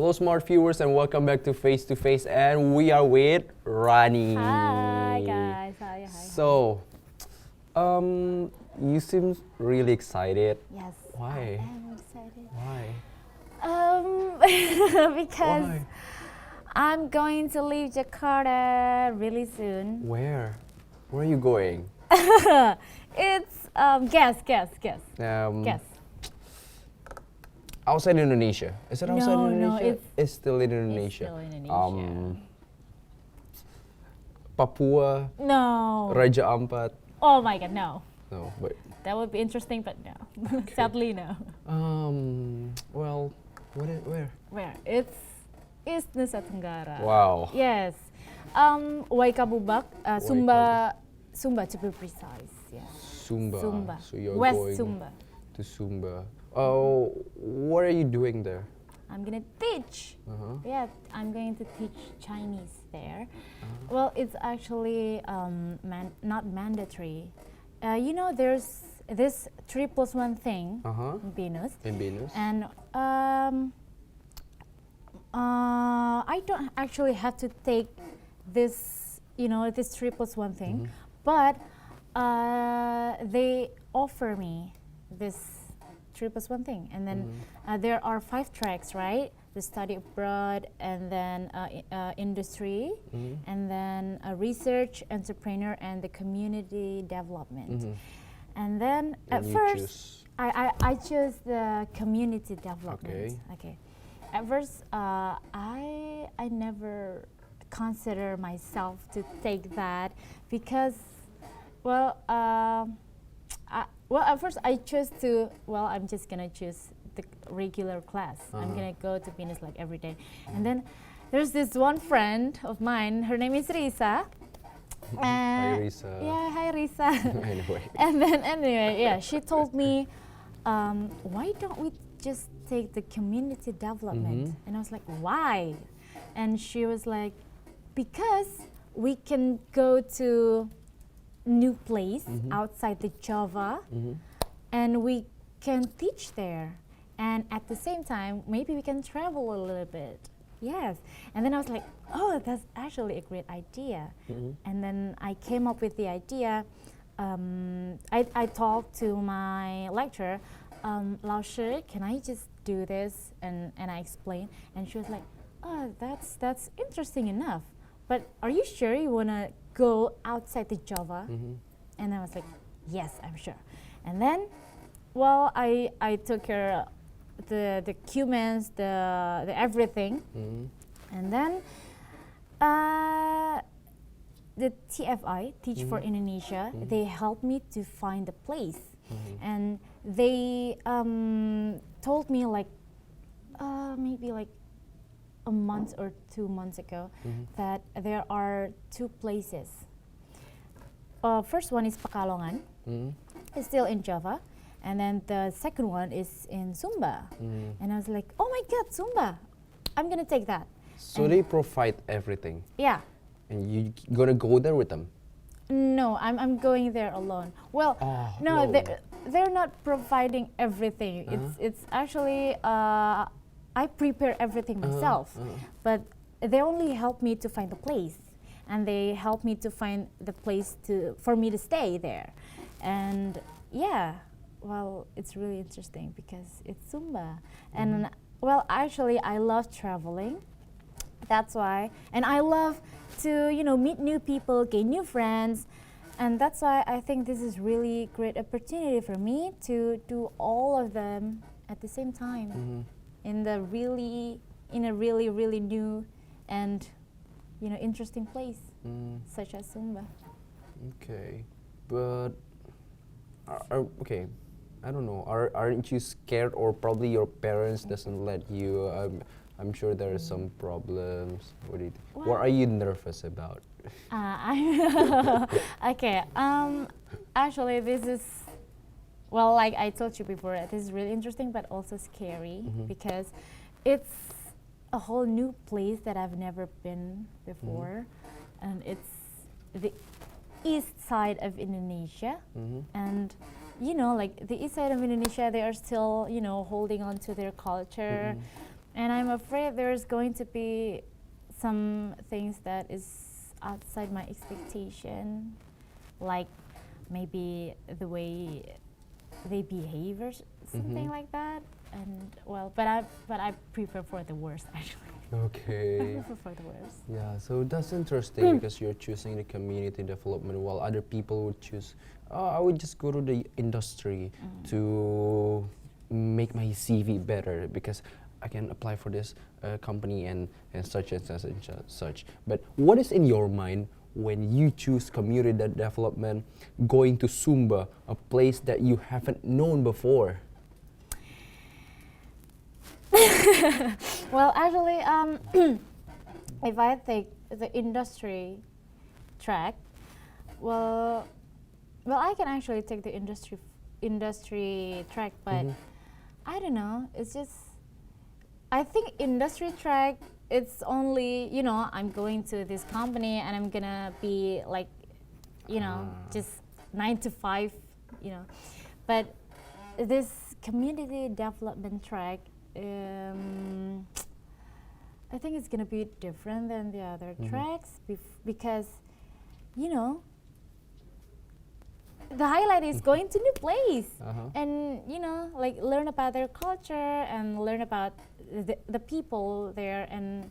Hello, smart viewers, and welcome back to Face to Face. And we are with Rani. Hi guys. Hi. So, you seem really excited. Yes. Why? I am excited. Why? Because Why? I'm going to leave Jakarta really soon. Where? Where are you going? It's guess. Guess. Outside Indonesia. Is it outside No, Indonesia? it's still in Indonesia. It's still in Indonesia. Papua, No. Raja Ampat. Oh my God, no. No, but That would be interesting, but no. Sadly, no. well, where? Where? It's Nusa Tenggara. Wow. Yes. Waikabubak, Sumba to be precise. Yeah. Sumba. So you're West going Sumba. to Sumba. Oh, what are you doing there? I'm gonna teach. Yeah, I'm going to teach Chinese there. Well, it's actually not mandatory. There's this 3+1 thing in Venus. In Venus. And I don't actually have to take this, this 3+1 thing, but they offer me this 3+1 thing, and then there are 5 tracks, right? The study abroad, and then industry, and then research, entrepreneur, and the community development. And then at first, I chose the community development. Okay. At first, I never consider myself to take that because, at first I chose to, I'm just gonna choose the regular class. I'm gonna go to Venus like every day. And then there's this one friend of mine, her name is Risa. Hi, Risa. Yeah, hi Risa. Anyway. And then she told me, why don't we just take the community development? And I was like, why? And she was like, because we can go to new place outside the Java, and we can teach there, and at the same time maybe we can travel a little bit. Yes. And then I was like, oh, that's actually a great idea. And then I came up with the idea. I talked to my lecturer, Lao Shi, can I just do this? And I explained, and she was like, oh, that's interesting enough, but are you sure you want to go outside the Java? And I was like, yes, I'm sure. And then, I took her the documents, the everything, and then the TFI, Teach for Indonesia, they helped me to find the place, and they told me maybe like a month or 2 months ago that there are 2 places. First one is Pekalongan, it's still in Java, and then the second one is in Sumba. And I was like, oh my God, Sumba, I'm gonna take that. So they provide everything. Yeah. And you gonna go there with them? No, I'm going there alone. Well, no, alone. they're not providing everything. It's actually I prepare everything myself, but they only help me to find the place, and they help me to find the place for me to stay there. And yeah, it's really interesting because it's Sumba, and actually I love traveling. That's why, and I love to meet new people, gain new friends, and that's why I think this is really great opportunity for me to do all of them at the same time in a really new and interesting place such as Sumba. Okay, but okay, I don't know. Aren't you scared, or probably your parents doesn't let you? I'm sure there are some problems. What do you think? What are you nervous about? Okay. Actually, this is like I told you before. This is really interesting, but also scary because it's a whole new place that I've never been before, and it's the east side of Indonesia, and like the east side of Indonesia, they are still holding on to their culture. And I'm afraid there's going to be some things that is outside my expectation, like maybe the way they behave or something like that. And well, but I prefer for the worst actually. I Okay. prefer for the worst. Yeah, so that's interesting because you're choosing the community development while other people would choose, oh, I would just go to the industry to make my CV better because I can apply for this company and such and such and such. But what is in your mind when you choose community development going to Sumba, a place that you haven't known before? Well, actually, if I take the industry track, well, I can actually take the industry track, but I don't know. It's just I think industry track. It's only I'm going to this company and I'm gonna be like, just 9 to 5, But this community development track. I think it's gonna be different than the other tracks because, the highlight is going to new place and like learn about their culture and learn about the people there and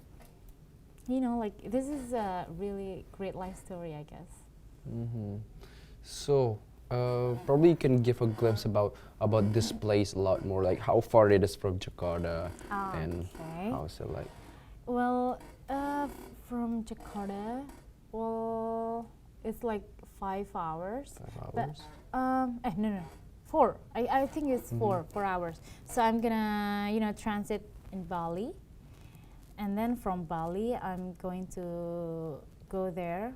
like this is a really great life story, I guess. So probably you can give a glimpse about this place a lot more, like how far it is from Jakarta and how's it like? Well, from Jakarta, well, it's like 5 hours. 5 But, hours? no, 4. I think it's 4 hours. So I'm gonna, transit in Bali, and then from Bali, I'm going to go there.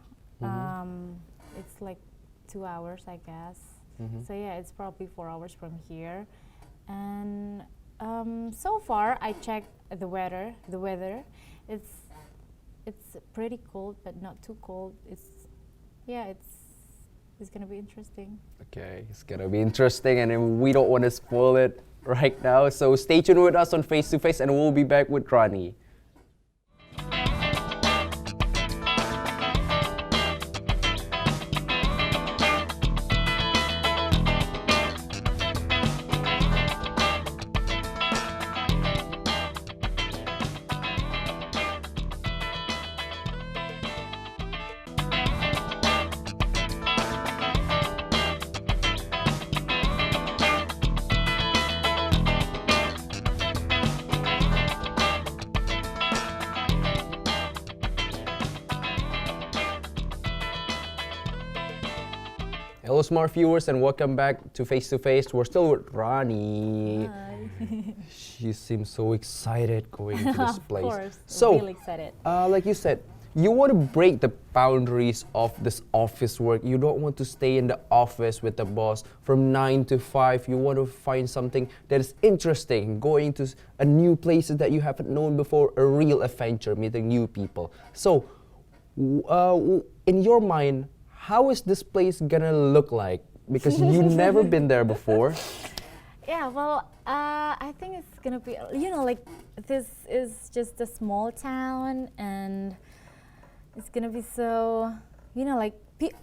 It's like 2 hours, I guess. So yeah, it's probably 4 hours from here. And so far, I checked the weather. It's pretty cold, but not too cold. It's gonna be interesting. Okay, it's gonna be interesting, and then we don't want to spoil it right now. So stay tuned with us on Face to Face, and we'll be back with Rani. Hello, smart viewers, and welcome back to Face. We're still with Rani. Hi. She seems so excited going to this place. Of course, So, really excited. like you said, you want to break the boundaries of this office work. You don't want to stay in the office with the boss from 9 to 5. You want to find something that is interesting, going to a new places that you haven't known before, a real adventure, meeting new people. So, in your mind, how is this place gonna look like? Because you've never been there before. Yeah, well, I think it's gonna be, like this is just a small town, and it's gonna be so, like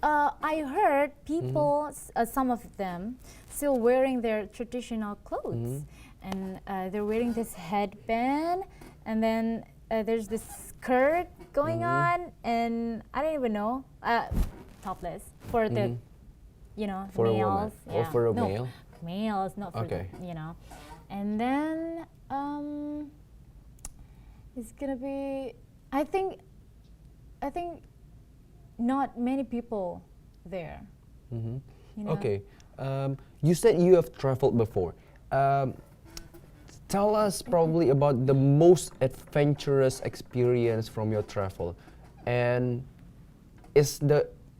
I heard people, some of them, still wearing their traditional clothes, and they're wearing this headband, and then there's this skirt going on, and I don't even know. Topless for the, For a males. woman or for a no, male? Males, not for Okay. And then it's gonna be. I think not many people there. Okay. You said you have traveled before. Tell us probably about the most adventurous experience from your travel, and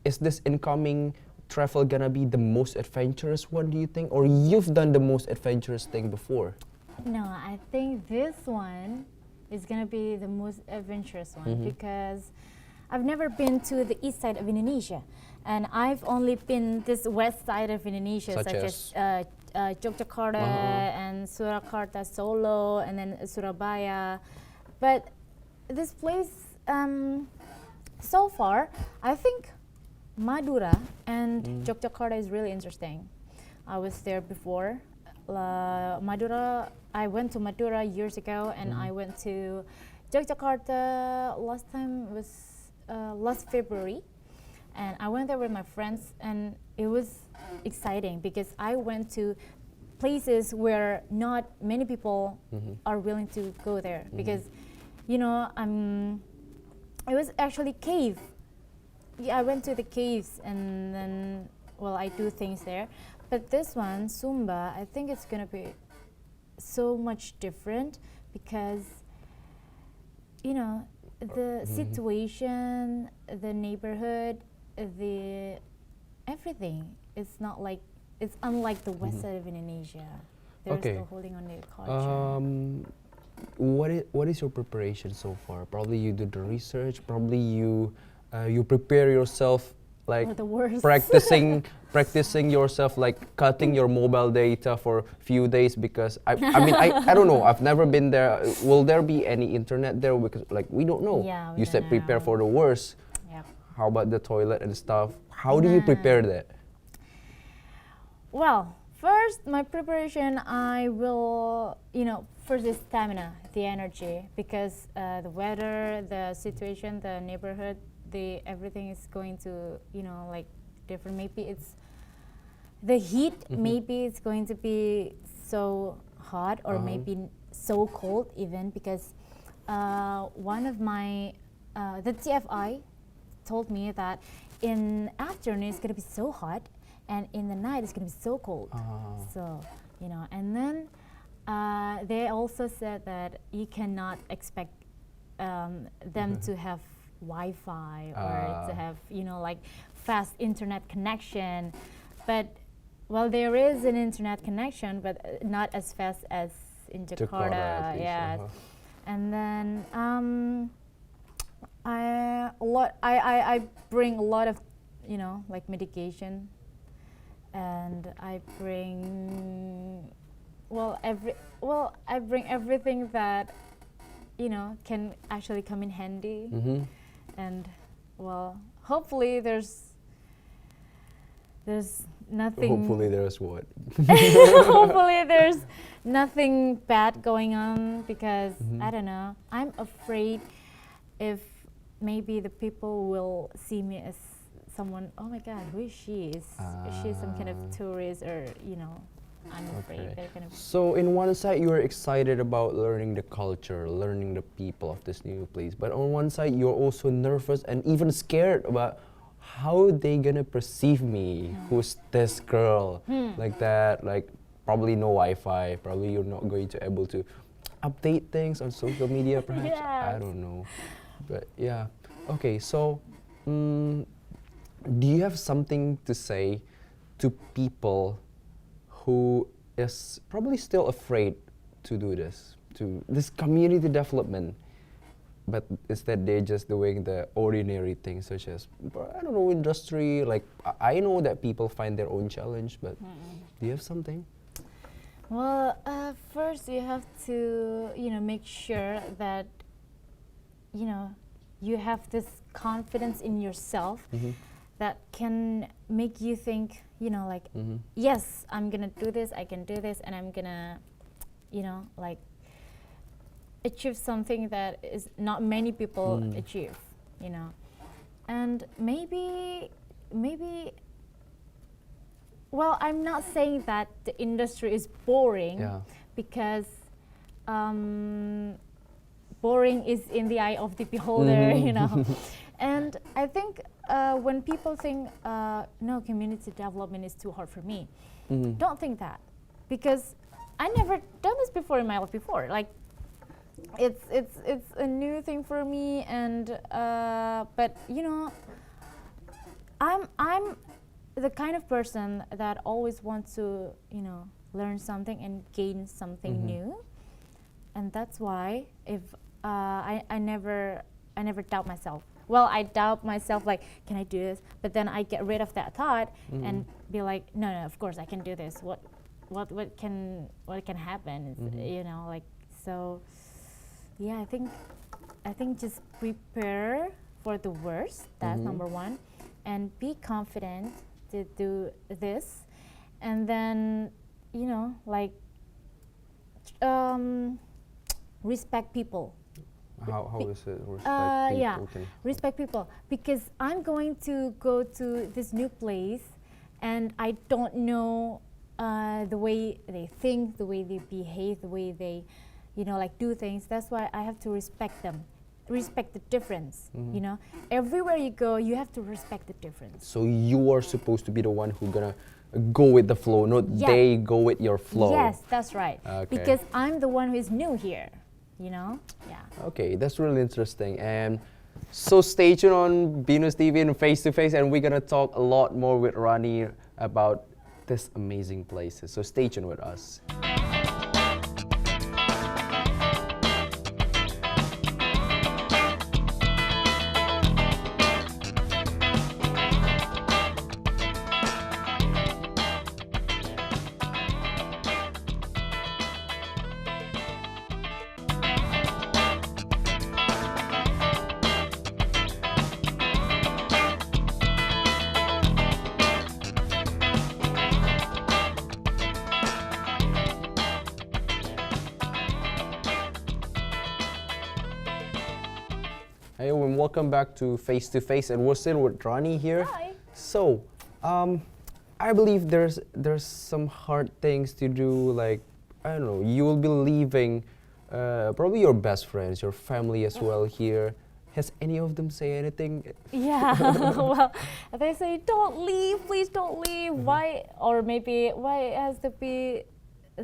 is this incoming travel gonna be the most adventurous one, do you think? Or you've done the most adventurous thing before? No, I think this one is gonna be the most adventurous one because I've never been to the east side of Indonesia, and I've only been this west side of Indonesia, Such such as Yogyakarta and Surakarta, Solo, and then Surabaya. But this place, so far, I think Madura and Yogyakarta is really interesting. I was there before. Madura, I went to Madura years ago, and I went to Yogyakarta last time was last February, and I went there with my friends, and it was exciting because I went to places where not many people are willing to go there because, you know, it was actually cave. Yeah, I went to the caves and then, well, I do things there. But this one, Sumba, I think it's gonna be so much different because, you know, the situation, the neighborhood, the everything. It's not like, it's unlike the west side of Indonesia. They're still holding on to their culture. What is your preparation so far? Probably you do the research. Probably you prepare yourself like For the worst. practicing yourself, like cutting your mobile data for a few days because I mean I don't know. I've never been there. Will there be any internet there? Because like we don't know. Yeah, we You don't said prepare know. for the worst. Yep. How about the toilet and stuff? How do you prepare that? Well, first, my preparation, I will, you know, first is stamina, the energy, because the weather, the situation, the neighborhood, everything is going to, you know, like different. Maybe it's the heat. Maybe it's going to be so hot, or maybe so cold even, because one of my the TFI told me that in afternoon it's gonna be so hot, and in the night it's gonna be so cold. So, you know, and then they also said that you cannot expect them to have Wi-Fi or to have, you know, like fast internet connection. But, well, there is an internet connection, but not as fast as in Jakarta. Yes. And then I bring a lot of, you know, like medication, and I bring I bring everything that, you know, can actually come in handy. And, well, hopefully there's nothing. Hopefully there's what? Hopefully there's nothing bad going on, because I don't know. I'm afraid if maybe the people will see me as someone. Oh my God, who is she? Is she some kind of tourist, or, you know? I'm afraid they're gonna. So in one side you are excited about learning the culture, learning the people of this new place, but on one side you're also nervous and even scared about how they gonna perceive me. Who's this girl? Like that, like probably no Wi-Fi, probably you're not going to able to update things on social media perhaps. I don't know, but yeah. Okay, so do you have something to say to people who is probably still afraid to do this community development, but instead they're just doing the ordinary things, such as, I don't know, industry. Like I know that people find their own challenge, but do you have something? Well, first you have to, you know, make sure that, you know, you have this confidence in yourself that can make you think, you know, like, yes, I'm gonna do this, I can do this, and I'm gonna, you know, like achieve something that is not many people achieve, you know. And maybe, well, I'm not saying that the industry is boring, because boring is in the eye of the beholder, you know. And I think when people think, no, community development is too hard for me, don't think that, because I never done this before in my life before. Like, it's a new thing for me, and but, you know, I'm the kind of person that always wants to, you know, learn something and gain something new, and that's why if I never doubt myself. Well, I doubt myself, like, can I do this? But then I get rid of that thought and be like, no, of course I can do this. What what can happen. You know, like so. Yeah, I think just prepare for the worst. That's number one, and be confident to do this, and then you know like respect people. How is it? Respect Yeah, people? Okay. respect people because I'm going to go to this new place, and I don't know the way they think, the way they behave, the way they, you know, like do things. That's why I have to respect them, respect the difference. You know, everywhere you go, you have to respect the difference. So you are supposed to be the one who gonna go with the flow, not they go with your flow. Yes, that's right. Okay. Because I'm the one who is new here. You know, yeah. Okay, that's really interesting. And so stay tuned on Venus TV and Face to Face, and we're gonna talk a lot more with Rani about this amazing places. So stay tuned with us. Hey, and welcome back to Face, and we're still with Rani here. Hi. So, I believe there's some hard things to do. Like, I don't know, you will be leaving probably your best friends, your family as well here. Has any of them say anything? Yeah, well, they say, don't leave, please don't leave. Why, or maybe, why it has to be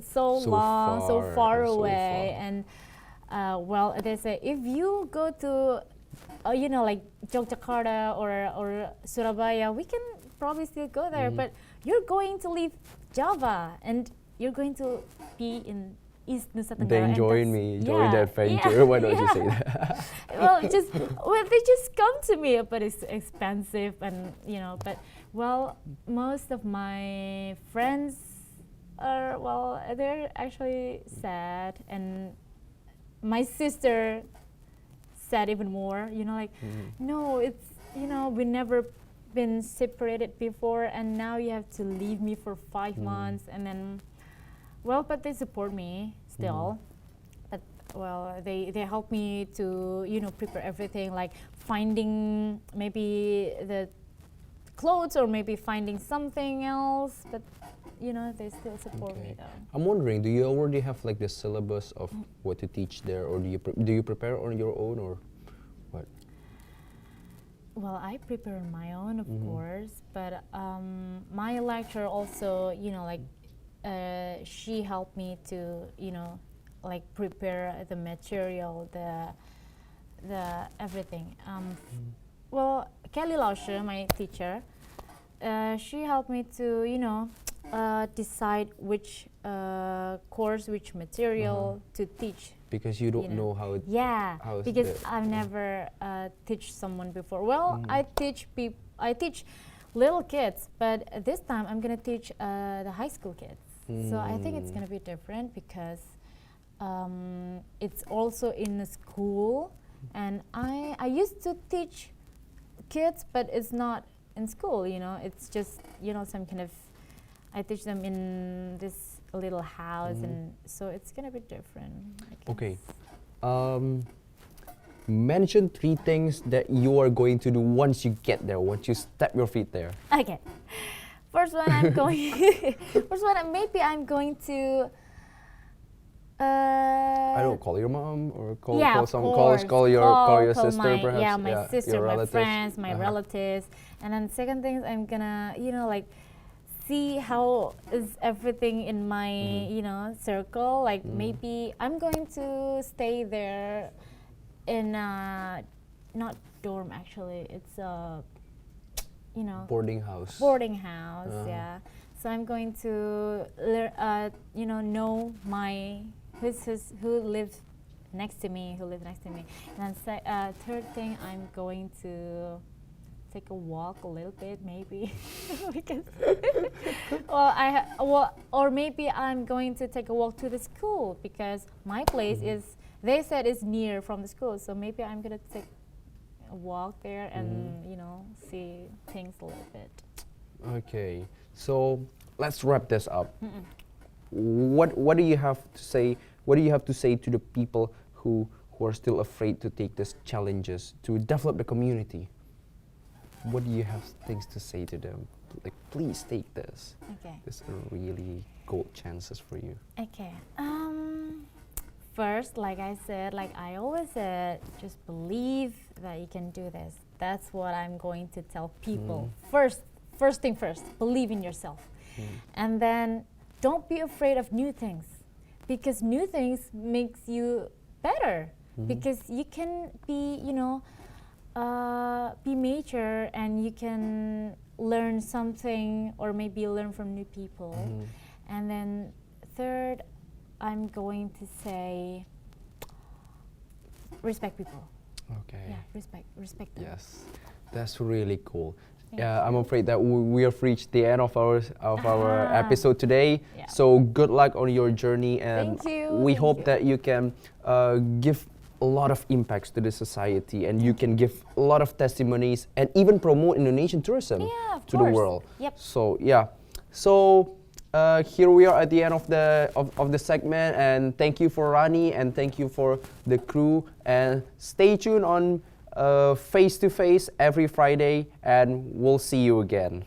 so long, so far away? And, well, they say, if you go to, you know, like Yogyakarta or Surabaya, we can probably still go there, but you're going to leave Java, and you're going to be in East Nusa Tenggara. Then join me, join that adventure. Yeah, Why don't you say that? Well, they just come to me, but it's expensive, and you know. But well, most of my friends are they're actually sad, and my sister sad even more. You know, like no, it's we never been separated before, and now you have to leave me for 5 months, and then. Well, but they support me still. But well, they help me to prepare everything, like finding maybe the clothes or maybe finding something else. But they still support me though. I'm wondering, do you already have like the syllabus of what to teach there, or do you prepare on your own, or what? Well, I prepare on my own, of course, but my lecturer also, she helped me to, like prepare the material, the everything. Well, Kelly Lausche, my teacher, she helped me to, decide which course, which material to teach. Because you don't know how it. Yeah, how because it, I've never teach someone before. Well, I teach little kids, but this time I'm gonna teach the high school kids. So I think it's gonna be different because it's also in a school, and I used to teach kids, but it's not in school. It's just some kind of, I teach them in this little house, and so it's gonna be different. Okay. Mention 3 things that you are going to do once you get there, once you step your feet there. Okay. First one, maybe I'm going to. I don't call your mom or call Yeah, some of call course. call your sister my, perhaps. Yeah, my sister, your my relatives. friends, my relatives, and then second thing, I'm gonna like see how is everything in my circle. Like maybe I'm going to stay there in not dorm actually. It's a boarding house. Boarding house, yeah. So I'm going to know my who lives next to me, And then third thing, I'm going to take a walk a little bit, maybe, because or maybe I'm going to take a walk to the school because my place is. They said it's near from the school, so maybe I'm gonna take a walk there and see things a little bit. Okay, so let's wrap this up. What do you have to say? What do you have to say to the people who are still afraid to take these challenges to develop the community? What do you have things to say to them? Like, please take this. Okay. There's a really gold chances for you. Okay. First, like I said, like I always said, just believe that you can do this. That's what I'm going to tell people. First thing first, believe in yourself. And then don't be afraid of new things, because new things makes you better. Because you can be, be mature and you can learn something, or maybe learn from new people. And then third, I'm going to say respect people. Okay. Yeah, respect them. Yes, that's really cool. Yeah, I'm afraid that we have reached the end of our episode today. Yeah. So good luck on your journey, and Thank you. we Thank hope you. that you can give a lot of impacts to the society, and you can give a lot of testimonies and even promote Indonesian tourism to the world. Yep. So yeah, so here we are at the end of the segment, and thank you for Rani and thank you for the crew, and stay tuned on Face to Face every Friday, and we'll see you again.